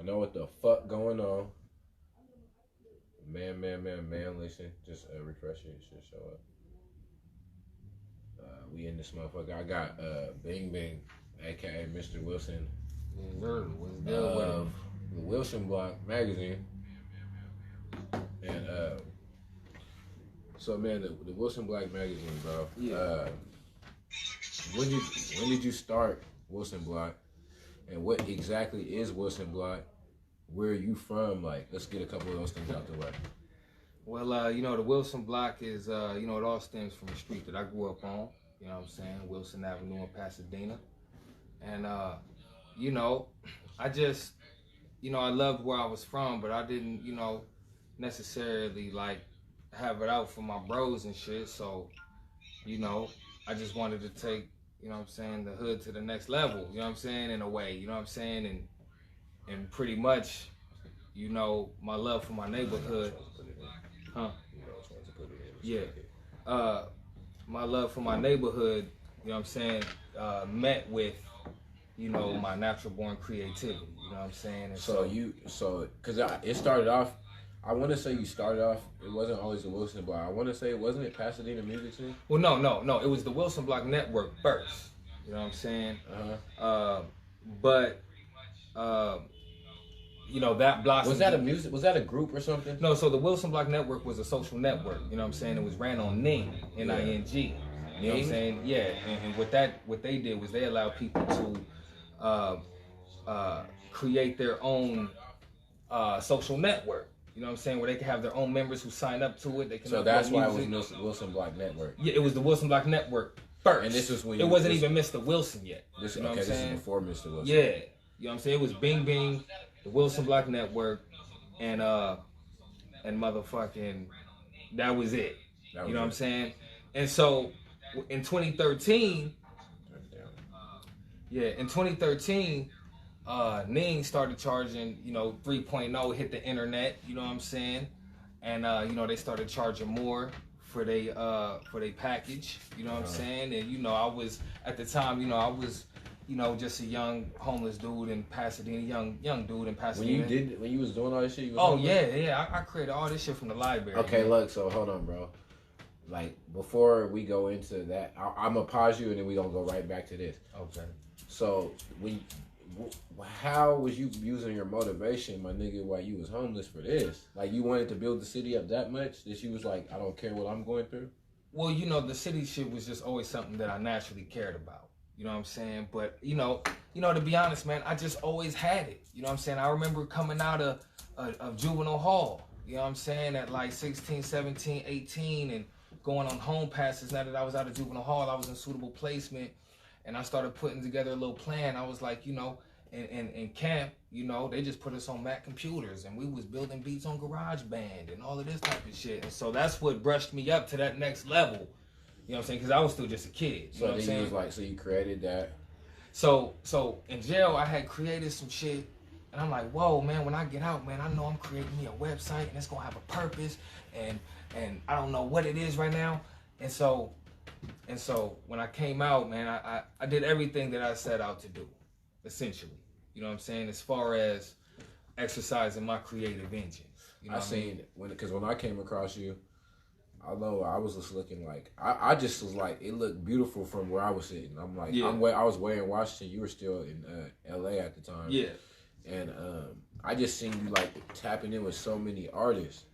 I know what the fuck going on. Man, listen. Just refresh it. It should show up. We in this motherfucker. I got Bing Bing, aka Mr. Wilson. What's good with him? The Wilson Block magazine. And so man, the Wilson Block magazine, bro. Yeah. When did you start Wilson Block? And what exactly is Wilson Block? Where are you from? Like, let's get a couple of those things out the way. Well, the Wilson Block is, it all stems from the street that I grew up on. You know what I'm saying? Wilson Avenue in Pasadena. And, I just, I loved where I was from, but I didn't, necessarily, like, have it out for my bros and shit. So, I just wanted to take, the hood to the next level, in a way, and pretty much, my love for my neighborhood, my love for my neighborhood, met with, my natural born creativity, And because it started off, I want to say you started off, it wasn't always the Wilson Block. I want to say, wasn't it Pasadena Music Scene? Well, no. It was the Wilson Block Network first. You know what I'm saying? That blossomed. Was that a group or something? No, so the Wilson Block Network was a social network. You know what I'm saying? It was ran on Ning, N-I-N-G. You know what I'm saying? Yeah, and what they did was they allowed people to create their own social network. You know what I'm saying? Where they can have their own members who sign up to it. They can. So that's why it was Wilson Block Network. Yeah, it was the Wilson Block Network first. And this was when it wasn't even Mr. Wilson yet. This is before Mr. Wilson. Yeah, you know what I'm saying? It was Bing Bing, the Wilson Block Network, and motherfucking that was it. You know what I'm saying? And so in 2013, Ning started charging, 3.0 hit the internet, you know what I'm saying? And they started charging more for they package, you know what I'm saying? And I was at the time, I was just a young homeless dude in Pasadena, young dude in Pasadena. When you was doing all this shit, I created all this shit from the library. Okay, man. Look, so hold on, bro. Like, before we go into that, I'm gonna pause you and then we gonna go right back to this. Okay. So how was you using your motivation, my nigga, while you was homeless for this? Like, you wanted to build the city up that much that you was like, I don't care what I'm going through? Well, the city shit was just always something that I naturally cared about. You know what I'm saying? But, to be honest, man, I just always had it. You know what I'm saying? I remember coming out of juvenile hall, you know what I'm saying, at like 16, 17, 18, and going on home passes. Now that I was out of juvenile hall, I was in suitable placement. And I started putting together a little plan. I was like, in camp, they just put us on Mac computers and we was building beats on GarageBand and all of this type of shit. And so that's what brushed me up to that next level. You know what I'm saying? Because I was still just a kid. You know what I'm saying? So you created that. So in jail, I had created some shit. And I'm like, whoa, man, when I get out, man, I know I'm creating me a website and it's going to have a purpose. And I don't know what it is right now. And so when I came out, man, I did everything that I set out to do, essentially. You know what I'm saying? As far as exercising my creative engine. You know because when I came across you, although I was just looking like, I just was like, it looked beautiful from where I was sitting. I'm like, I was way in Washington. You were still in LA at the time. Yeah. And I just seen you like tapping in with so many artists.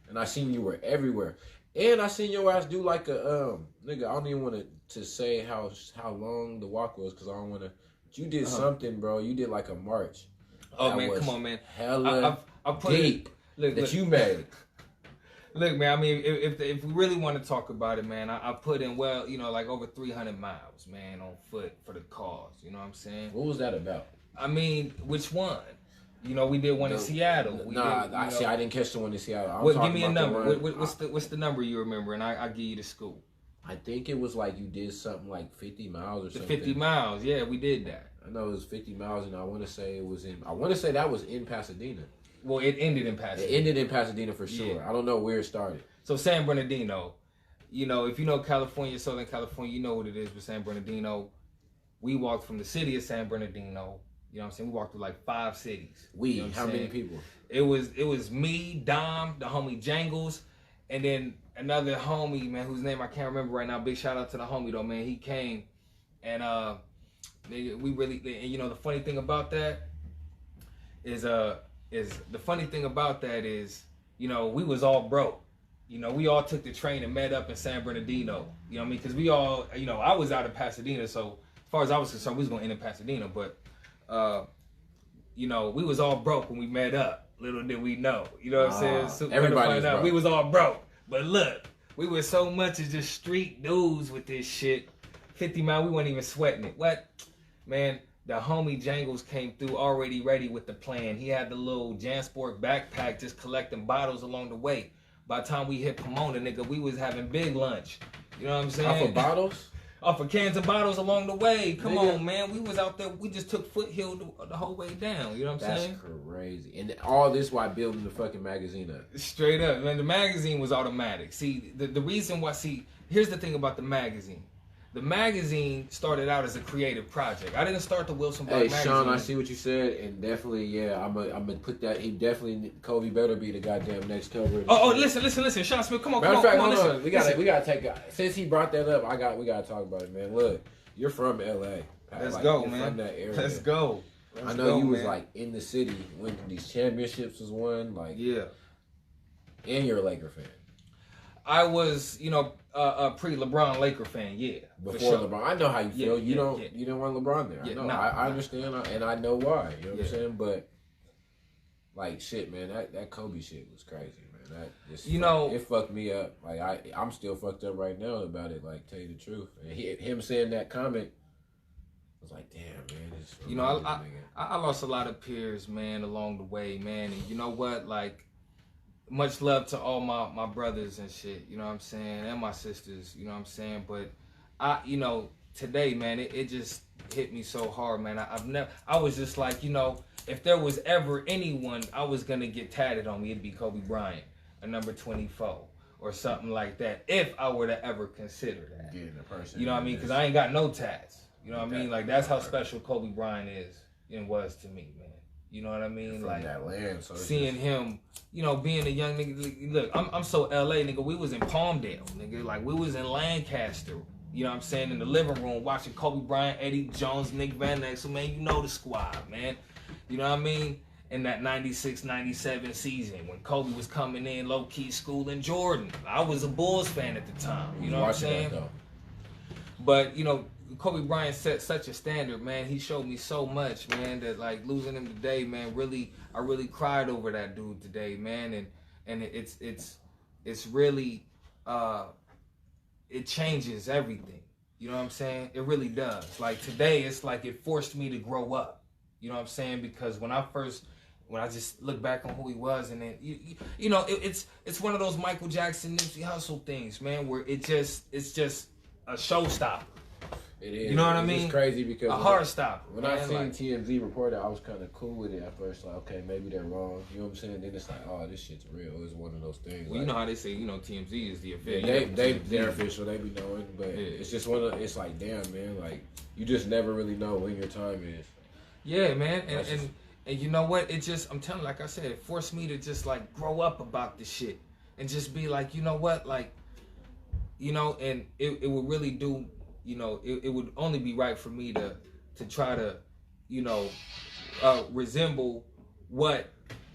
And I seen you were everywhere. And I seen your ass do like a nigga. I don't even want to say how long the walk was because I don't want to. But you did something, bro. You did like a march. Oh man, come on, man. Hella I put deep that you made. Look, man. I mean, if we really want to talk about it, man, I put in like over 300 miles, man, on foot for the cause. You know what I'm saying? What was that about? I mean, which one? We did one in Seattle. I didn't catch the one in Seattle. Give me a number. What's the number you remember? And I'll give you the scoop. I think it was like you did something like 50 miles or something. 50 miles, yeah, we did that. I know it was 50 miles, and I want to say that was in Pasadena. Well, it ended in Pasadena. It ended in Pasadena for sure. Yeah. I don't know where it started. So San Bernardino, if you know California, Southern California, you know what it is with San Bernardino. We walked from the city of San Bernardino You know what I'm saying? We walked through like 5 cities. We, you know how many people? It was me, Dom, the homie Jangles, and then another homie, man, whose name I can't remember right now. Big shout out to the homie though, man. He came and we really, and you know the funny thing about that is you know, we was all broke. You know, we all took the train and met up in San Bernardino. You know what I mean? Because we all, you know, I was out of Pasadena, so as far as I was concerned, we was gonna end in Pasadena, but you know, we was all broke when we met up. Little did we know. You know what I'm saying? So everybody was broke. We was all broke. But look, we were so much as just street dudes with this shit. 50 mile, we weren't even sweating it. What? Man, the homie Jangles came through already ready with the plan. He had the little Jansport backpack just collecting bottles along the way. By the time we hit Pomona, nigga, we was having big lunch. You know what I'm saying? Off of bottles? Off of cans and bottles along the way. Come on, man. We was out there. We just took foothill the whole way down. You know what I'm saying? That's crazy. And all this while building the fucking magazine up. Straight up. Man, the magazine was automatic. See, the reason why, here's the thing about the magazine. The magazine started out as a creative project. I didn't start the Wilson Block magazine. Hey, Sean, I see what you said, and definitely, yeah, I'm gonna put that. He definitely, Kobe better be the goddamn next cover. Oh, listen, Sean Smith, come on. Matter of fact, hold on. We gotta take. Since he brought that up, we gotta talk about it, man. Look, you're from LA. Let's go, you're man. From that area. Let's go. I know you was like in the city when these championships was won, like yeah. And you're a Laker fan. I was, you know, a pre-LeBron Laker fan, yeah. Before sure. LeBron, I know how you feel. You don't want LeBron there. Yeah, I know. I understand, and I know why. You know what I'm saying? But like shit, man, that Kobe shit was crazy, man. That just it fucked me up. Like I'm still fucked up right now about it. Like, tell you the truth. And him saying that comment, I was like, damn, man. You know, I lost a lot of peers, man, along the way, man. And you know what, like. Much love to all my brothers and shit, you know what I'm saying, and my sisters, you know what I'm saying. But you know, today, man, it just hit me so hard, man. I was just like, you know, if there was ever anyone I was gonna get tatted on me, it'd be Kobe Bryant, a number 24 or something like that, if I were to ever consider that. Getting a person, you know what I mean? Because I ain't got no tats. You know what I mean? Like that's how special Kobe Bryant is and was to me, man. You know what I mean? From like that land, so seeing him, you know, being a young nigga. Look, I'm so LA, nigga. We was in Palmdale, nigga. Like we was in Lancaster. You know what I'm saying? In the living room watching Kobe Bryant, Eddie Jones, Nick Van Exel, man. You know the squad, man. You know what I mean? In that 96-97 season when Kobe was coming in, low key schooling Jordan. I was a Bulls fan at the time. You know what I'm saying? But you know. Kobe Bryant set such a standard, man. He showed me so much, man, that like losing him today, man, I really cried over that dude today, man. And it's really it changes everything. You know what I'm saying? It really does. Like today, it's like it forced me to grow up. You know what I'm saying? Because when I just look back on who he was, and then you know, it's one of those Michael Jackson, Nipsey Hussle things, man, where it's just a showstopper. It is. You know what I mean? It's crazy because a hard stop. When I seen TMZ report it, I was kind of cool with it at first. Like, okay, maybe they're wrong. You know what I'm saying? Then it's like, oh, this shit's real. It's one of those things. Well, like, you know how they say, you know, TMZ is the official. Yeah, they're official. They be knowing, but it's just one of. It's like, damn, man. Like, you just never really know when your time is. Yeah, man, and you know what? It just, I'm telling you, like I said, it forced me to just like grow up about this shit and just be like, you know what, like, you know, and it would really do. You know, it would only be right for me to try to, you know, resemble what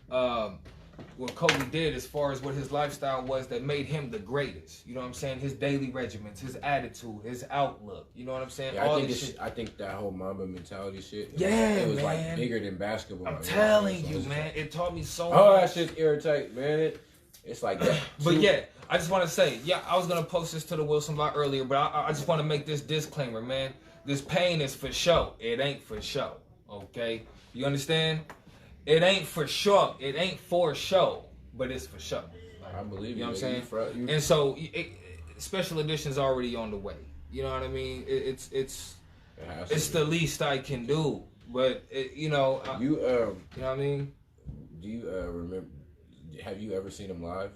Kobe did as far as what his lifestyle was that made him the greatest. You know what I'm saying? His daily regimens, his attitude, his outlook. You know what I'm saying? Yeah, I think that whole Mamba mentality shit. It was like bigger than basketball. I'm telling you, man. It taught me so much. Oh, that shit irritate, man. It's like that. But yeah, I just want to say, I was going to post this to the Wilson Block earlier, but I just want to make this disclaimer, man. This pain is for show. It ain't for show, okay? You understand? It ain't for show. It ain't for show, but it's for show. I believe you. Know what I'm saying? And so, special edition's already on the way. You know what I mean? It's the least I can do. But, you know... you know what I mean? Do you remember... Have you ever seen him live?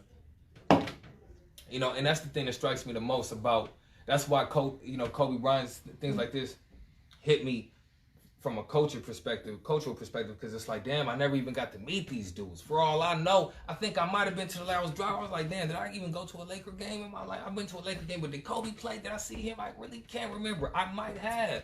You know, and that's the thing that strikes me the most about. That's why Kobe Bryant's things like this hit me from a cultural perspective, because it's like, damn, I never even got to meet these dudes. For all I know, I think I might have been to the Larry's Drive. I was like, damn, did I even go to a Laker game in my life? I've been to a Laker game, but did Kobe play? Did I see him? I really can't remember. I might have.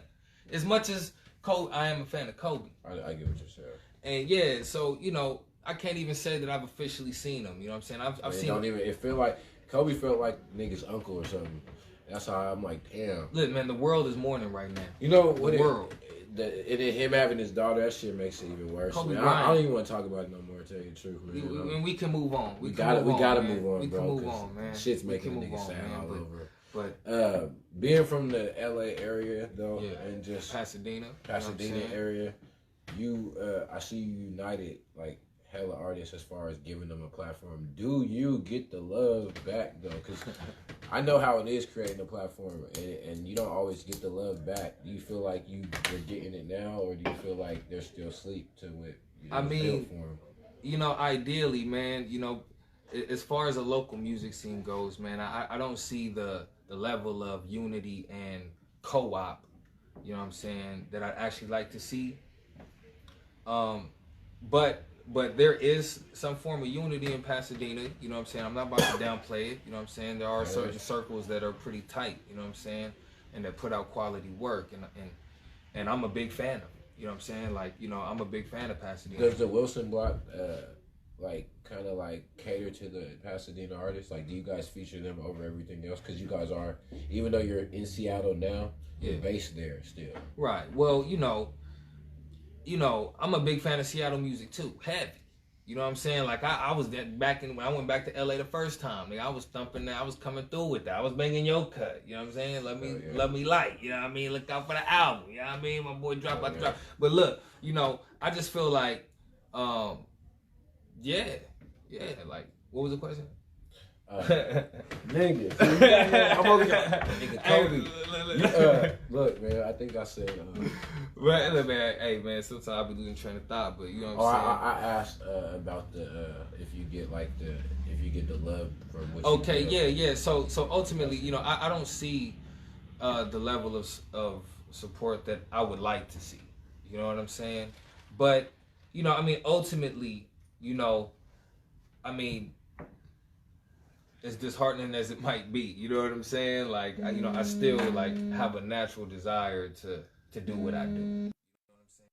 As much as I am a fan of Kobe. I get what you're saying. And yeah, so, you know, I can't even say that I've officially seen him. You know what I'm saying? I've seen him. It feel like Kobe felt like niggas' uncle or something. That's how I'm like, damn. Look, man, the world is mourning right now. You know what? The world. Him having his daughter, that shit makes it even worse. Kobe Man, I don't even want to talk about it no more. To tell you the truth, man. We can move on. We gotta move on, we bro. Can move on, man. Shit's making a nigga sad all over. But being from the LA area though, yeah, and just Pasadena area, I see you united like hella artists as far as giving them a platform. Do you get the love back though? Because I know how it is creating a platform, and you don't always get the love back. Do you feel like you're getting it now, or do you feel like there's still sleep to it? I mean, you know, ideally, man, you know, as far as the local music scene goes, man, I don't see the level of unity and co-op, you know what I'm saying, that I'd actually like to see. But there is some form of unity in Pasadena, you know what I'm saying? I'm not about to downplay it, you know what I'm saying? There are certain circles that are pretty tight, you know what I'm saying? And that put out quality work, and I'm a big fan of it, you know what I'm saying? Like, you know, I'm a big fan of Pasadena. Does the Wilson Block, like, kind of, like, cater to the Pasadena artists? Like, do you guys feature them over everything else? Because you guys are, even though you're in Seattle now, you're based there still. Right. Well, you know, I'm a big fan of Seattle music too. Heavy. You know what I'm saying? Like I was when I went back to LA the first time. Like I was thumping that. I was coming through with that. I was banging your cut. You know what I'm saying? Let me light. You know what I mean? Look out for the album. You know what I mean? My boy drop out the drop. But look, you know, I just feel like, yeah. Like, what was the question? Nigga, I'm over here. Nigga, Kobe. Look, man, I think I said. Right, look, man. Hey, man. Sometimes I be losing train of thought, but you know what I'm saying. I asked about the if you get the love from what. Okay, yeah. So ultimately, you know, I don't see the level of support that I would like to see. You know what I'm saying? But you know, I mean, ultimately, you know, I mean, as disheartening as it might be, you know what I'm saying? Like, you know, I still like have a natural desire to do what I do. You know what I'm saying?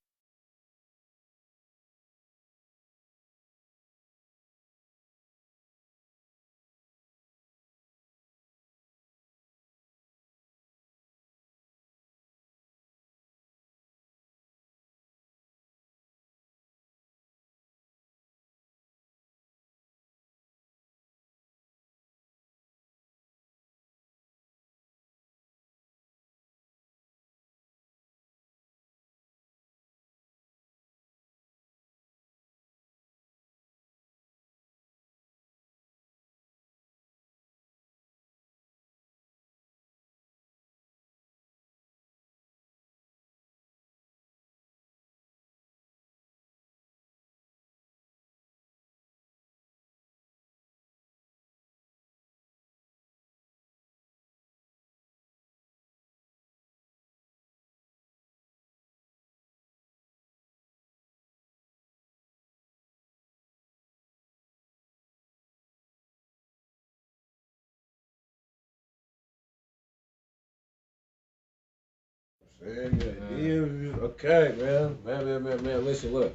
Okay, man. Listen, look,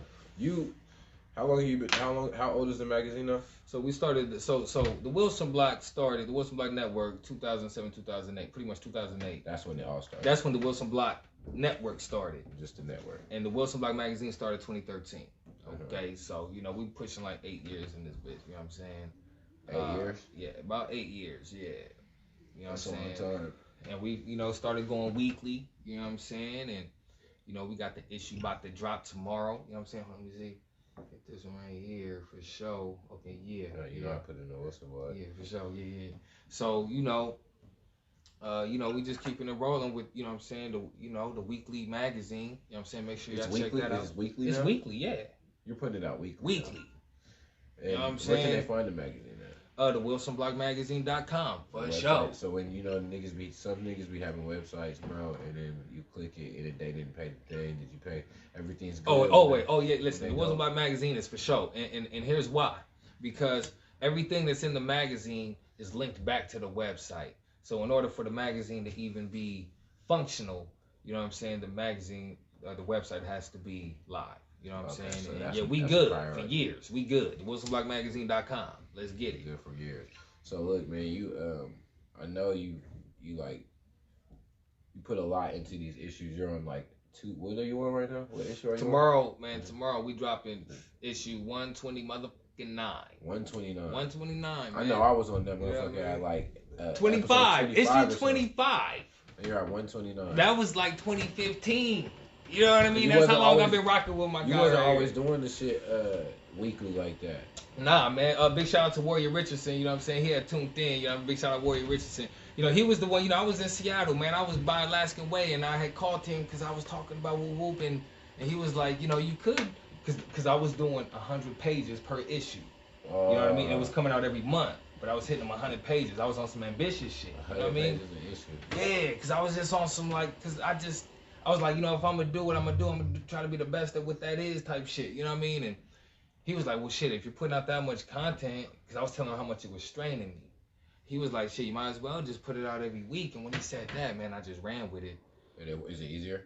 how long have you been? How old is the magazine now? So we started. So the Wilson Block started. The Wilson Block Network, 2007, 2008, pretty much 2008. That's when it all started. That's when the Wilson Block Network started. Just the network. And the Wilson Block magazine started 2013. Okay, so you know we pushing like 8 years in this bitch. You know what I'm saying? 8 years. Yeah, about 8 years. Yeah. You know That's what I'm saying? a long time. And we, you know, started going weekly. You know what I'm saying? And you know we got the issue about to drop tomorrow. You know what I'm saying? Let me see. Get this one right here for sure. Okay, yeah. You know I put in the Wilson Block. Yeah, for sure. Yeah. So you know, we just keeping it rolling with, you know what I'm saying, the weekly magazine. You know what I'm saying? Make sure y'all check that out. It's weekly. It's now? weekly, yeah. You're putting it out weekly. Weekly. You know what I'm saying? Where can they find the magazine at? The WilsonBlockMagazine.com for The sure. website. So when some niggas be having websites, bro, and then you click it and they didn't pay the thing. Did you pay? Everything's good. Yeah. Listen, the Wilson Block Magazine is for sure, and here's why. Because everything that's in the magazine is linked back to the website. So in order for the magazine to even be functional, you know what I'm saying, the magazine, the website has to be live. You know what I'm saying? So yeah, we good for years. We good. WilsonBlockMagazine.com. Let's get it. Good for years. So look, man, you I know you put a lot into these issues. You're on like what are you on right now? What issue are you tomorrow, on? Man, tomorrow we dropping issue 129. 129. 129, man. I know I was on that motherfucker at like 25. Issue 25. And you're at 129. That was like 2015. You know what I mean? That's how long I've been rocking with my guy. You wasn't always doing the shit weekly like that. Nah, man. Big shout out to Warrior Richardson. You know what I'm saying? He had tuned in. You know, big shout out to Warrior Richardson. You know, he was the one. You know, I was in Seattle, man. I was by Alaskan Way, and I had called him because I was talking about Whoop Whoop, and he was like, you know, you could, because I was doing 100 pages per issue. You know what I mean? It was coming out every month, but I was hitting them 100 pages. I was on some ambitious shit. You know what I mean? Yeah, because I was just on some like, I was like, you know, if I'm gonna do what I'm gonna try to be the best at what that is type shit. You know what I mean? And he was like, well, shit, if you're putting out that much content, because I was telling him how much it was straining me. He was like, shit, you might as well just put it out every week. And when he said that, man, I just ran with it. Is it easier?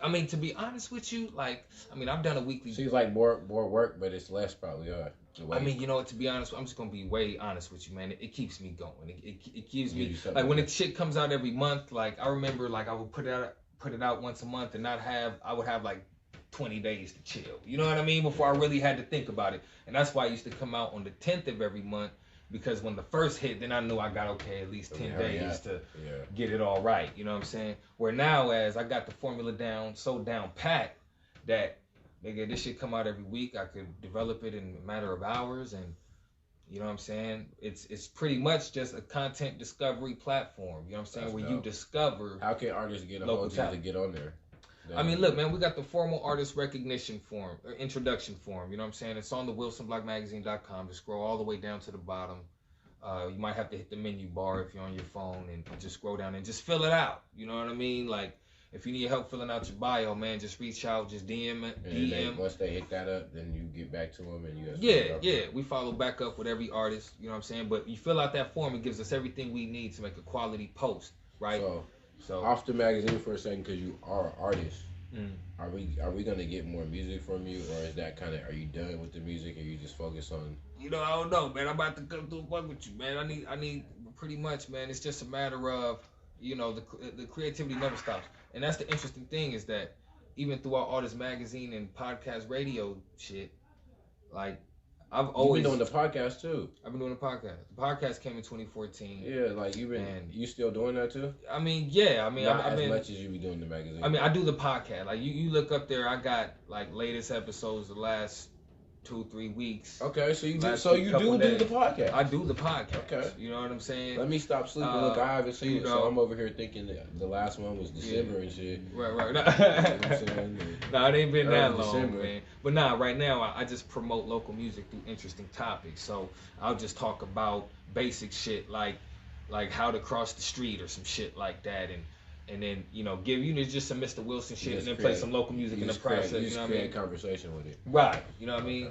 I mean, to be honest with you, like, I mean, I've done a weekly. Seems like more work, but it's less probably. I mean, you know, to be honest, I'm just gonna be way honest with you, man. It keeps me going. It keeps me like when the shit comes out every month. Like I remember, like I would put it out once a month and I would have like 20 days to chill. You know what I mean? Before I really had to think about it. And that's why I used to come out on the 10th of every month, because when the first hit, then I knew I got at least 10 days to get it all right. You know what I'm saying? Where now, as I got the formula down pat that, nigga, this shit come out every week. I could develop it in a matter of hours, and you know what I'm saying? It's pretty much just a content discovery platform. You know what I'm saying? That's where dope. You discover. How can artists get a hold of you to get on there? I mean, look, man, we got the formal artist recognition form, or introduction form. You know what I'm saying? It's on the WilsonBlockMagazine.com. Just scroll all the way down to the bottom. You might have to hit the menu bar if you're on your phone and just scroll down and just fill it out. You know what I mean? Like, if you need help filling out your bio, man, just reach out, just DM. Once they hit that up, then you get back to them and you. Yeah. We follow back up with every artist. You know what I'm saying? But you fill out that form, it gives us everything we need to make a quality post, right? So off the magazine for a second, because you are an artist. Are we gonna get more music from you, or is that kind of, are you done with the music and you just focus on? You know, I don't know, man. I'm about to come through fuck with you, man. I need pretty much, man. It's just a matter of, you know, the creativity never stops, and that's the interesting thing is that even throughout all this magazine and podcast radio shit, like I've always been doing the podcast too. I've been doing the podcast. The podcast came in 2014. Yeah, like you still doing that too? I mean, yeah. I mean, not as much as you be doing the magazine. I mean, I do the podcast. Like you look up there, I got like latest episodes the last 2-3 weeks. Okay, so you do the podcast. I do the podcast. Okay, you know what I'm saying? Let me stop sleeping. Look, I haven't seen it, so I'm over here thinking that the last one was December and shit. Right. You know what I'm saying? Nah, it ain't been that long, December. man. But nah, right now I just promote local music through interesting topics. So I'll just talk about basic shit like how to cross the street or some shit like that, and then, you know, give just some Mr. Wilson shit, and then play some local music in the process. You know what I mean? Conversation with it. Right. You know what I mean?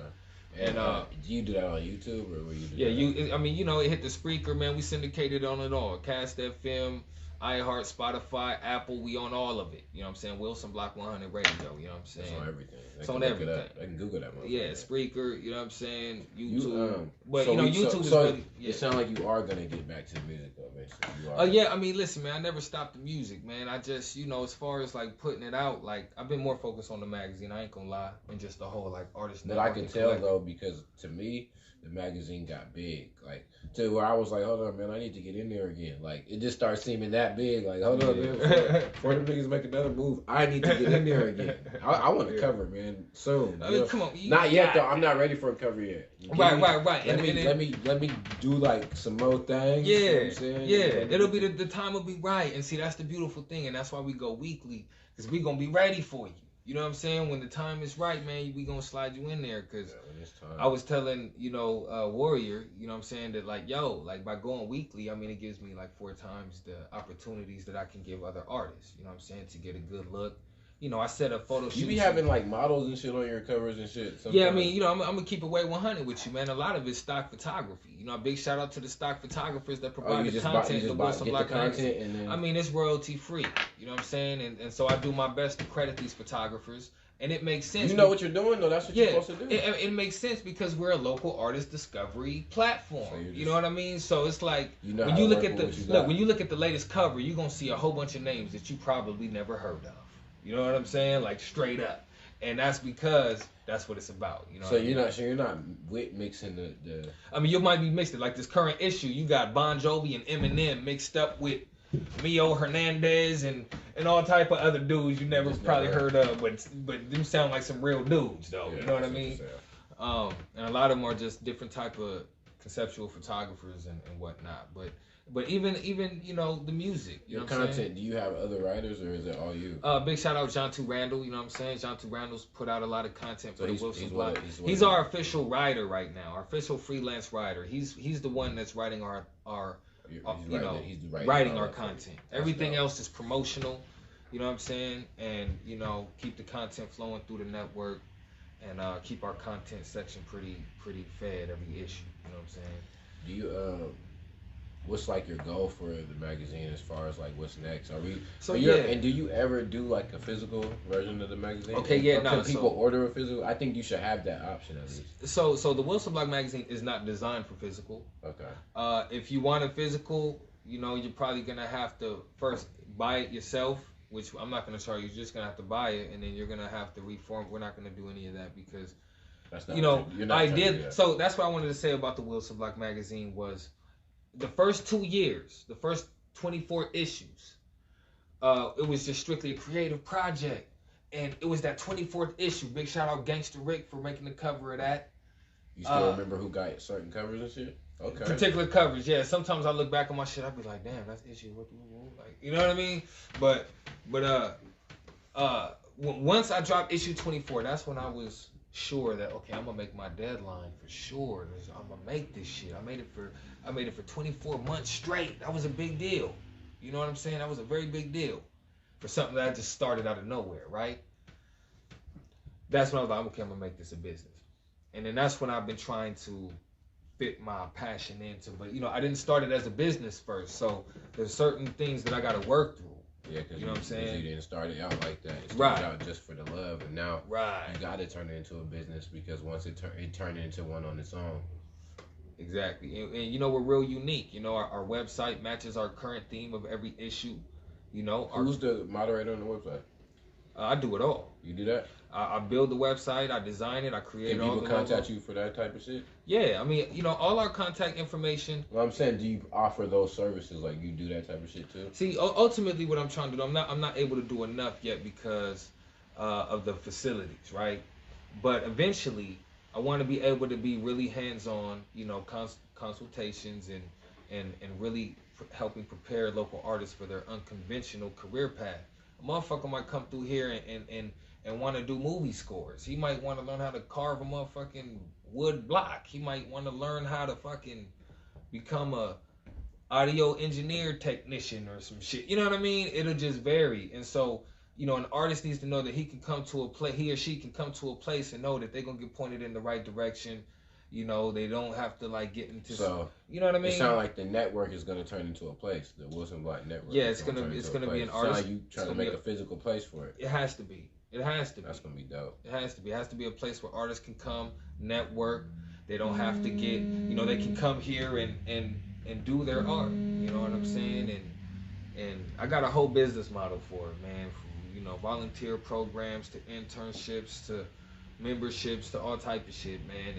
And do you do that on YouTube, or where you do that? Yeah, I mean, you know, it hit the Spreaker, man. We syndicated on it all. Cast FM, iHeart, Spotify, Apple. We on all of it. You know what I'm saying? Wilson Block 100 Radio. You know what I'm saying? It's on everything. It's on everything. I can Google that. Yeah, Spreaker. You know what I'm saying? YouTube. YouTube is really. Yeah. It sounds like you are gonna get back to the music though, basically. Yeah. I mean, listen, man. I never stopped the music, man. I just, you know, as far as like putting it out, like I've been more focused on the magazine. I ain't gonna lie, and just the whole like artist. But I can tell though, because to me, the magazine got big, like to where I was like, hold on, man, I need to get in there again. Like it just started seeming that big. Like, hold on, man, before the niggas make another move, I need to get in there again. I want to cover, man, soon. I mean, come on, not yet though. I'm not ready for a cover yet. Right. Let me do like some more things. Yeah, you know what I'm saying? Yeah. It'll be the time will be right, and see that's the beautiful thing, and that's why we go weekly, because we gonna be ready for you. You know what I'm saying? When the time is right, man, we gonna slide you in there. Cause when it's time. I was telling, Warrior, you know what I'm saying, that like, yo, like by going weekly, I mean, it gives me like 4 times the opportunities that I can give other artists, you know what I'm saying, to get a good look. I set up photo shoots. You be having like models and shit on your covers and shit. Sometimes. Yeah, I mean, I'm gonna keep it way 100 with you, man. A lot of it's stock photography. A big shout out to the stock photographers that provide the content. I mean, it's royalty free. You know what I'm saying? And so I do my best to credit these photographers. And it makes sense. You know what you're doing, though. That's what you're supposed to do. It makes sense because we're a local artist discovery platform. So you know what I mean? So it's like when you look at when you look at the latest cover, you're gonna see a whole bunch of names that you probably never heard of. You know what I'm saying? Like straight up. And that's because that's what it's about. You know. So you're not mixing the. I mean, you might be mixing like this current issue. You got Bon Jovi and Eminem mixed up with Mio Hernandez and all type of other dudes you never heard of, but them sound like some real dudes though. You know what I mean? And a lot of them are just different type of conceptual photographers and whatnot. But even the music. Your content, do you have other writers or is it all you? Big shout out John 2 Randall, you know what I'm saying? John 2 Randall's put out a lot of content for the Wilson Block. He's our official writer right now, our official freelance writer. He's the one that's writing our writing our content. Everything else is promotional, you know what I'm saying? And keep the content flowing through the network and keep our content section pretty fed every issue, you know what I'm saying? Do you what's like your goal for the magazine as far as like what's next? And do you ever do like a physical version of the magazine? Okay, yeah, Can people order a physical? I think you should have that option at least. So the Wilson Block magazine is not designed for physical. Okay. If you want a physical, you're probably gonna have to first buy it yourself, which I'm not gonna charge you. You're just gonna have to buy it, and then you're gonna have to reform. We're not gonna do any of that because that's not I did. So that's what I wanted to say about the Wilson Block magazine was. The first 2 years, the first 24 issues, it was just strictly a creative project. And it was that 24th issue. Big shout out Gangster Rick for making the cover of that. You still remember who got certain covers and shit? Okay. Particular covers, yeah. Sometimes I look back on my shit, I'd be like, damn, that's issue. Like, you know what I mean? But once I dropped issue 24, that's when I was sure that I'm gonna make my deadline for sure. I'm gonna make this shit. I made it for 24 months straight. That was a big deal. You know what I'm saying? That was a very big deal for something that I just started out of nowhere, right? That's when I was like, okay, I'm gonna make this a business. And then that's when I've been trying to fit my passion into. But I didn't start it as a business first, so there's certain things that I gotta work through. Yeah, because you know what I'm saying? You didn't start it out like that. It started out just for the love, and now you got to turn it into a business because once it turned into one on its own. Exactly, and we're real unique. Our website matches our current theme of every issue. Who's the moderator on the website? I do it all. You do that? I build the website, I design it, I create all the Can people contact you for that type of shit? Yeah, I mean, all our contact information. Well, I'm saying, do you offer those services? Like, you do that type of shit too? See, ultimately, what I'm trying to do, I'm not able to do enough yet because of the facilities, right? But eventually, I want to be able to be really hands-on, consultations and really helping prepare local artists for their unconventional career path. A motherfucker might come through here and want to do movie scores. He might want to learn how to carve a motherfucking wood block. He might want to learn how to fucking become a audio engineer technician or some shit. You know what I mean? It'll just vary. And so, an artist needs to know that he or she can come to a place and know that they're going to get pointed in the right direction. They don't have to get into. So you know what I mean? It sounds like the network is going to turn into a place. The Wilson Block network. Yeah, it's gonna be an artist. Like you trying to make a physical place for it. It has to be. That's gonna be dope. It has to be. It has to be a place where artists can come, network. They don't have to get. They can come here and do their art. You know what I'm saying? And I got a whole business model for it, man. From volunteer programs to internships to memberships to all type of shit, man.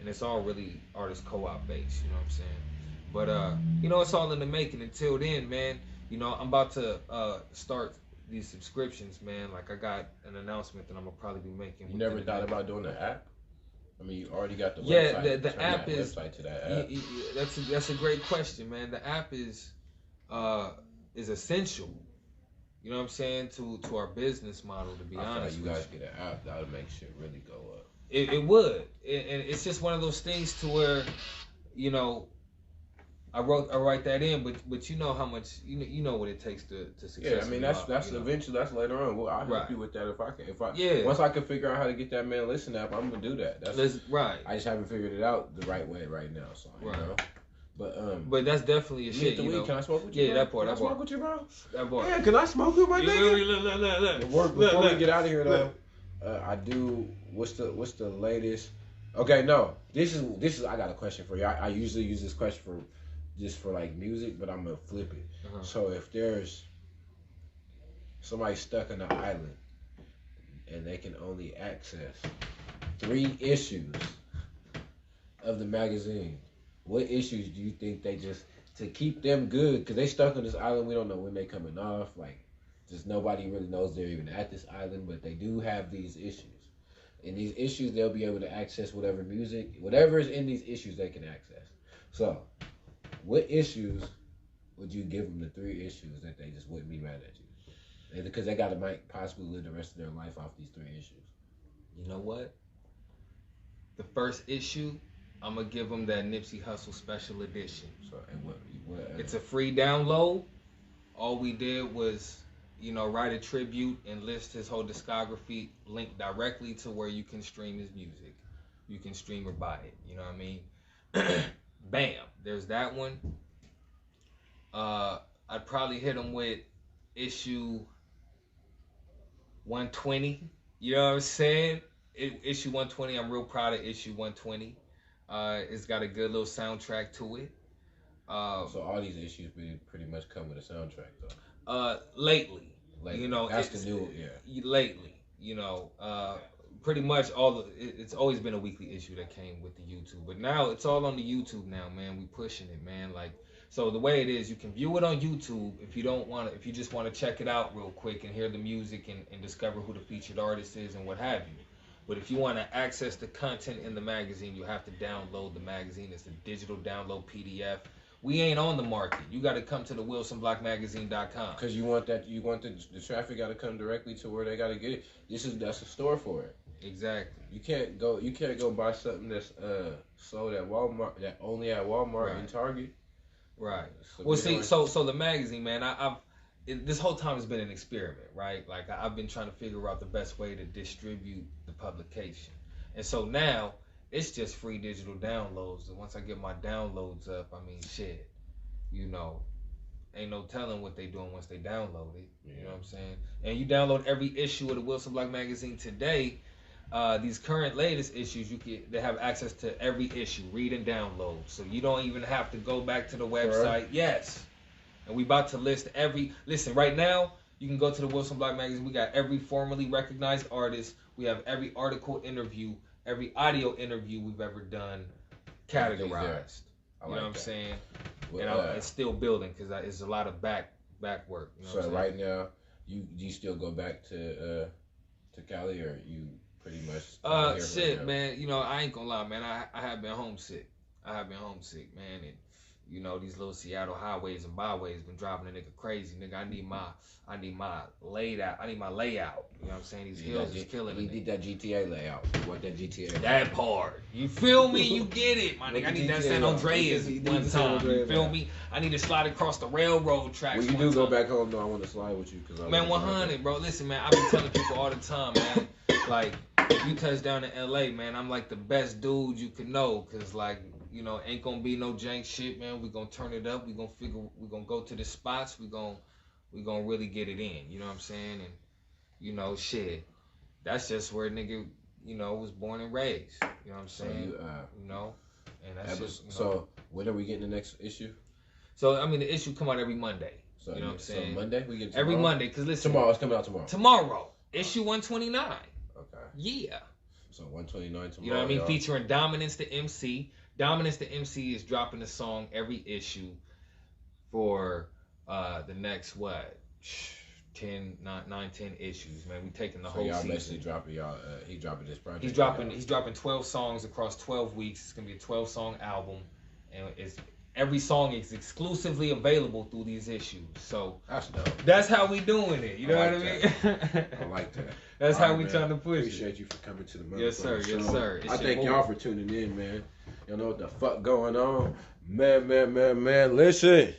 And it's all really artist co-op based, you know what I'm saying? But it's all in the making. Until then, man, I'm about to start these subscriptions, man. Like I got an announcement that I'm gonna probably be making. You never thought about doing the app? I mean, you already got the website. Yeah, the app is website to that app. That's a great question, man. The app is essential. You know what I'm saying? To our business model, to be I feel honest. like you guys get an app that'll make shit really go up. It would, and it's just one of those things to where, you know, I write that in, but you know how much you know what it takes to success. Yeah, I mean that's eventually that's later on. Well, I'll help you with that once I can figure out how to get that Man Listen app, I'm gonna do that. That's right. I just haven't figured it out the right way right now, so you know. But that's definitely a shit. Can I smoke with you? Yeah, bro? That part. Can I smoke with you, bro? That part. Yeah, can I smoke with my nigga? Look. Before we get out of here though, I do. What's the latest? Okay, no. This is. I got a question for you. I usually use this question for like music, but I'm gonna flip it. So if there's somebody stuck on an island and they can only access 3 issues of the magazine, what issues do you think they just to keep them good? Because they stuck on this island, we don't know when they coming off. Like, just nobody really knows they're even at this island, but they do have these issues. In these issues, they'll be able to access whatever music, whatever is in these issues, they can access. So, what issues would you give them the 3 issues that they just wouldn't be mad at you? Because they might possibly live the rest of their life off these 3 issues. You know what? The first issue, I'm gonna give them that Nipsey Hussle special edition. So, and what it's a free download. All we did was, write a tribute and list his whole discography, linked directly to where you can stream his music. You can stream or buy it. You know what I mean? Bam. There's that one. I'd probably hit him with issue 120. You know what I'm saying? Issue 120. I'm real proud of issue 120. It's got a good little soundtrack to it. So all these issues pretty much come with a soundtrack, though. Lately. That's the new, Lately, pretty much it's always been a weekly issue that came with the YouTube, but now it's all on the YouTube now, man. We pushing it, man. Like, so the way it is, you can view it on YouTube if you just want to check it out real quick and hear the music and discover who the featured artist is and what have you. But if you want to access the content in the magazine, you have to download the magazine. It's a digital download PDF. We ain't on the market. You got to come to the WilsonBlockMagazine.com. Because you want the traffic got to come directly to where they got to get it. That's a store for it. Exactly. You can't go buy something that's sold at Walmart, that only at Walmart and Target. Right. Well, see, so the magazine, man, this whole time has been an experiment, right? Like, I've been trying to figure out the best way to distribute the publication. And so now it's just free digital downloads. And once I get my downloads up, I mean, shit, ain't no telling what they doing once they download it. Yeah. You know what I'm saying? And you download every issue of the Wilson Block magazine today. These current latest issues, they have access to every issue, read and download. So you don't even have to go back to the website. Right. Yes. And we about to list listen, right now, you can go to the Wilson Block magazine. We got every formally recognized artist. We have every article interview, every audio interview we've ever done categorized. You know what I'm saying? Well, and it's still building because it's a lot of back work. You know so right now, you still go back to Cali, or you pretty much? Shit, right, man. I ain't gonna lie, man. I have been homesick. Man. And these little Seattle highways and byways been driving a nigga crazy. Nigga, I need my layout. You know what I'm saying? These hills is killing me. You need that GTA layout. You want that GTA layout. That part. You feel me? You get it, my nigga. I need that San Andreas one time. You feel me? I need to slide across the railroad tracks. When you do go back home, though, I want to slide with you. Man, 100, bro. Listen, man, I be telling people all the time, man. Like, if you touch down in LA, man, I'm like the best dude you could know. Cause like, ain't gonna be no jank shit, man. We gonna turn it up. We gonna go to the spots. We gonna really get it in. You know what I'm saying? And shit, that's just where nigga, was born and raised. You know what I'm saying? So and that's just. So when are we getting the next issue? So I mean, the issue come out every Monday. So you know what I'm saying? So Monday we get every Monday. Cause listen, it's coming out tomorrow. Tomorrow, issue 129. Okay. Yeah. So 129 tomorrow. You know what I mean? Y'all. Featuring Dominance the MC. Dominance the MC is dropping a song every issue for the next 10 issues, man. We taking the whole y'all season. Basically dropping he dropping this project. He's dropping 12 songs across 12 weeks. It's gonna be a 12-song album, and every song is exclusively available through these issues. So That's dope. that's how we doing it. You know what I mean? I like that. That's All how right, we man. trying to push Appreciate it. you for coming to the Yes, sir. Motherfucking Yes, Show. sir. It's I your thank boy. y'all for tuning in, man. Y'all know what the fuck going on. Man, listen.